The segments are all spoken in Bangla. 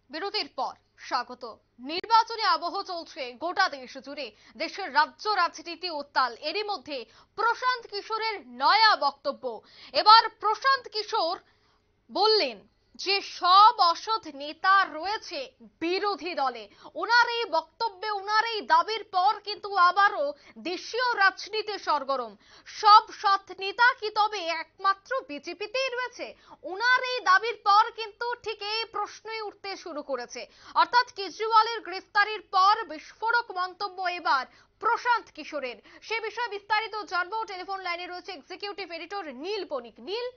বিরতির পর স্বাগত। নির্বাচনী আবহ চলছে গোটা দেশ জুড়ে, দেশের রাজ্য রাজনীতি উত্তাল। এরই মধ্যে প্রশান্ত কিশোরের নয়া বক্তব্য। এবার প্রশান্ত কিশোর বললেন যে সব অসৎ নেতা রয়েছে বিরোধী দলে। ওনার এই বক্তব্যে, ওনার এই দাবির পর কিন্তু আবারও দেশীয় রাজনীতি সরগরম। সব সৎ নেতা কি তবে একমাত্র বিজেপিতেই রয়েছে? ওনার এই দাবির পর কিন্তু ঠিক এই প্রশ্নই উঠতে শুরু করেছে। অর্থাৎ কেজরিওয়ালের গ্রেফতারির পর বিস্ফোরক মন্তব্য এবার প্রশান্ত কিশোরের। সে বিষয়ে বিস্তারিত জানবো। টেলিফোন লাইনে রয়েছে এক্সিকিউটিভ এডিটর নীল বণিক। নীল,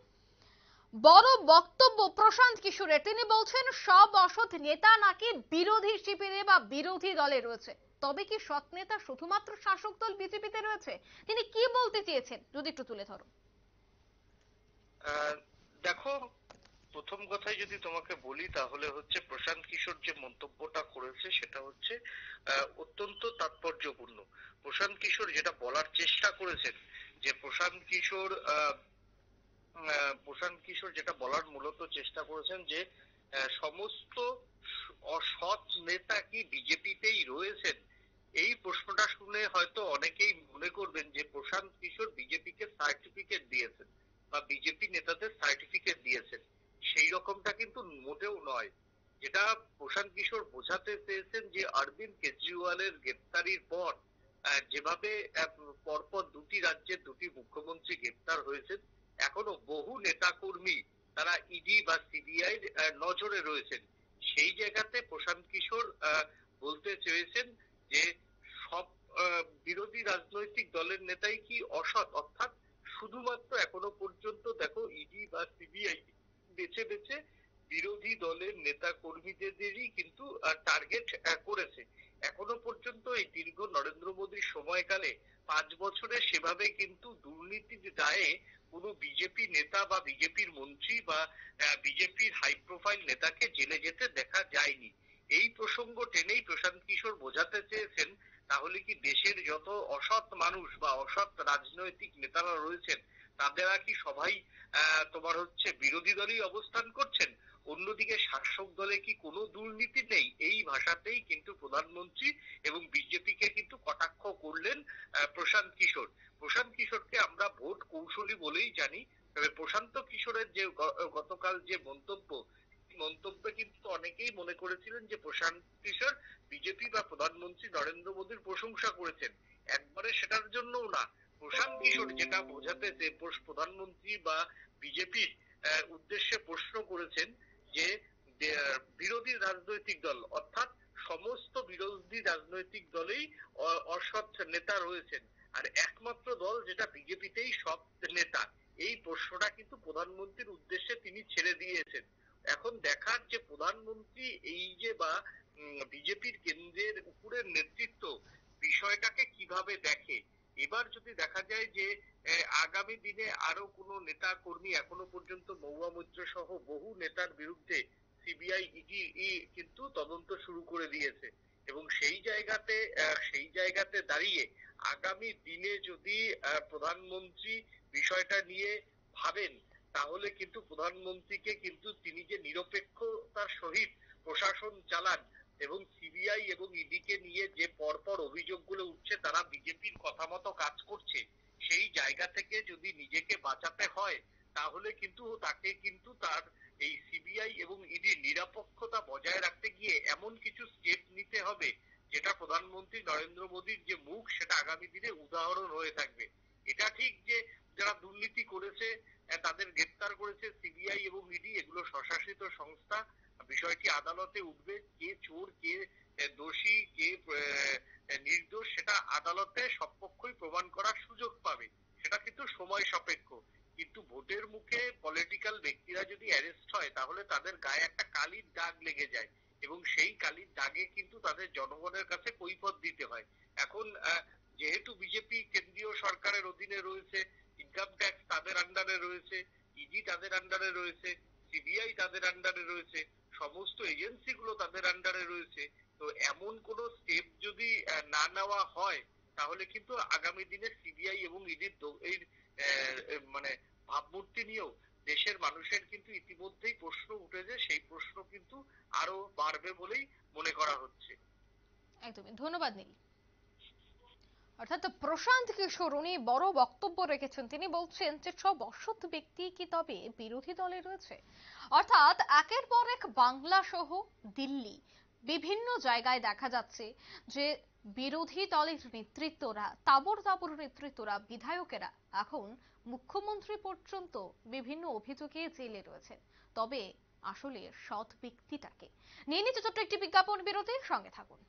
বড় বক্তব্য প্রশান্ত কিশোরের। তিনি বলছেন সব অসৎ নেতা নাকি বিরোধী শিবিরে বা বিরোধী দলে রয়েছে। তবে কি সৎ নেতা শুধুমাত্র শাসক দল বিজেপিতে রয়েছে? তিনি কি বলতে চেয়েছেন যদি একটু তুলে ধরো। দেখো, প্রথম কথাই যদি তোমাকে বলি তাহলে হচ্ছে প্রশান্ত কিশোর যে মন্তব্যটা করেছে সেটা হচ্ছে অত্যন্ত তাৎপর্যপূর্ণ। প্রশান্ত কিশোর যেটা বলার চেষ্টা করেছেন, যে প্রশান্ত কিশোর যেটা বলার মূলত চেষ্টা করেছেন যে সমস্ত অসৎ নেতা কি বিজেপিতেই রয়েছেন। এই প্রশ্নটা শুনে হয়তো অনেকেই মনে করবেন যে প্রশান্ত কিশোর বিজেপিকে সার্টিফিকেট দিয়েছেন বা বিজেপি নেতাদের সার্টিফিকেট দিয়েছেন। সেই রকমটা কিন্তু মোটেও নয়। যেটা প্রশান্ত কিশোর বোঝাতে চেয়েছেন যে অরবিন্দ কেজরিওয়ালের গ্রেপ্তারির পর যেভাবে পরপর দুটি রাজ্যের দুটি মুখ্যমন্ত্রী গ্রেপ্তার হয়েছেন, এখনো বহু নেতা কর্মী তারা ইডি বা সিবিআই নজরে রয়েছেন। সেই জায়গাতে প্রশান্ত কিশোর বলতে চেয়েছেন যে সব বিরোধী রাজনৈতিক দলের নেতাই কি অসৎ, অর্থাৎ শুধুমাত্র এখনো পর্যন্ত দেখো ইডি বা সিবিআই বেছে বেছে বিরোধী দলের নেতা কর্মীদেরই কিন্তু টার্গেট করেছে। এখনো পর্যন্ত এই দীর্ঘ নরেন্দ্র মোদীর সময়কালে 5 বছরে সেভাবে কিন্তু দুর্নীতির দায়ে কোনো বিজেপি নেতা বা বিজেপির মন্ত্রী বা বিজেপির হাই প্রোফাইল নেতাকে জেলে যেতে দেখা যায়নি। এই প্রসঙ্গ টেনেই প্রশান্ত কিশোর বোঝাতে চেয়েছেন তাহলে কি দেশের যত অসৎ মানুষ বা অসৎ রাজনৈতিক নেতারা রয়েছেন তাদেরা কি সবাই তোমার হচ্ছে বিরোধী দলই অবস্থান করছেন, অন্যদিকে শাসক দলে কি কোনো দুর্নীতি নেই। এই ভাষাতেই কিন্তু প্রধানমন্ত্রী এবং বিজেপিকে কিন্তু কটাক্ষ করলেন প্রশান্ত কিশোর। প্রশান্ত কিশোরকে আমরা ভোট কৌশলী বলেই জানি, তবে প্রশান্ত কিশোরের যে গতকাল যে মন্তব্যে কিন্তু অনেকেই মনে করেছিলেন যে প্রশান্ত কিশোর বিজেপি বা প্রধানমন্ত্রী নরেন্দ্র মোদীর প্রশংসা করেছেন। একবারে সেটার জন্যও না, প্রশান্ত কিশোর যেটা বোঝাতে যে প্রধানমন্ত্রী বা বিজেপির উদ্দেশ্যে প্রশ্ন করেছেন যে বিরোধী রাজনৈতিক দল অর্থাৎ সমস্ত বিরোধী রাজনৈতিক দলেই অসৎ নেতা রয়েছেন, আর একমাত্র দল যেটা বিজেপিতেই সৎ নেতা। এই প্রশ্নটা কিন্তু প্রধানমন্ত্রীর উদ্দেশ্যে তিনি ছেড়ে দিয়েছেন। এখন দেখার যে প্রধানমন্ত্রী এই যে বা বিজেপির কেন্দ্রের উপরের নেতৃত্ব বিষয়টাকে কিভাবে দেখে। এবার যদি দেখা যায় যে আগামী দিনে আরো কোনো নেতা কর্মী, এখনো পর্যন্ত মহুয়া মৈত্র সহ বহু নেতার বিরুদ্ধে সিবিআই ইডি কিন্তু তদন্ত শুরু করে দিয়েছে, এবং সেই জায়গাতে দাঁড়িয়ে আগামী দিনে যদি প্রধানমন্ত্রী বিষয়টা নিয়ে ভাবেন তাহলে কিন্তু প্রধানমন্ত্রীকে কিন্তু তিনি যে নিরপেক্ষতার সহিত প্রশাসন চালান এবং সিবিআই এবং ইডি কে নিয়ে যে পরপর অভিযোগগুলো উঠছে তারা বিজেপির কথা মতো কাজ করছে, সেই জায়গা থেকে যদি নিজেকে বাঁচাতে হয় তাহলে কিন্তু তাকে কিন্তু তার এই সিবিআই এবং ইডির নিরপেক্ষতা বজায় রাখতে গিয়ে এমন কিছু স্টেপ নিতে হবে যেটা প্রধানমন্ত্রী নরেন্দ্র মোদীর যে মুখ সেটা আগামী দিনে উদাহরণ হয়ে থাকবে। এটা ঠিক যে যারা দুর্নীতি করেছে তাদের গ্রেপ্তার করেছে সিবিআই এবং ইডি, এগুলো স্বশাসিত সংস্থা। বিষয়টি আদালতে উঠবে, কে চোর কে দোষী কে নির্দোষ সেটা আদালতে সব পক্ষই প্রমাণ করার সুযোগ পাবে। সেটা কিন্তু সময় সাপেক্ষ, কিন্তু ভোটের মুখে পলিটিক্যাল ব্যক্তিরা যদি অ্যারেস্ট হয় তাহলে তাদের গায়ে একটা কালির দাগ লেগে যায় এবং সেই কালির দাগে কিন্তু তাদের জনগণের কাছে কৈফিয়ত দিতে হয়। এখন যেহেতু বিজেপি কেন্দ্রীয় সরকারের অধীনে রয়েছে, ইনকাম ট্যাক্স তাদের আন্ডারে রয়েছে, ইডি তাদের আন্ডারে রয়েছে, সিবিআই তাদের আন্ডারে রয়েছে, সমস্ত এজেন্সিগুলো তাদের আন্ডারে রয়েছে, তো এমন কোন স্টেপ যদি না নেওয়া হয় তাহলে কিন্তু আগামী দিনে সিবিআই এবং ইডির মানে ভাবমূর্তি নিয়েও দেশের মানুষের কিন্তু ইতিমধ্যেই প্রশ্ন উঠেছে, সেই প্রশ্ন কিন্তু আরো বাড়বে বলেই মনে করা হচ্ছে। একদমই ধন্যবাদ নীল। অর্থাৎ প্রশান্ত কিশোর উনি বড় বক্তব্য রেখেছেন। তিনি বলছেন যে সব অসৎ ব্যক্তি কি তবে বিরোধী দলে রয়েছে? অর্থাৎ একের পর এক বাংলা সহ দিল্লি বিভিন্ন জায়গায় দেখা যাচ্ছে যে বিরোধী দলের নেতৃত্বরা, তাবড় তাবড় নেতৃত্বরা, বিধায়কেরা এখন মুখ্যমন্ত্রী পর্যন্ত বিভিন্ন অভিযোগে জেলে রয়েছেন। তবে আসলে সৎ ব্যক্তিটাকে নিয়ে নিচ্ছে ছোট্ট একটি বিজ্ঞাপন বিরতির সঙ্গে থাকুন।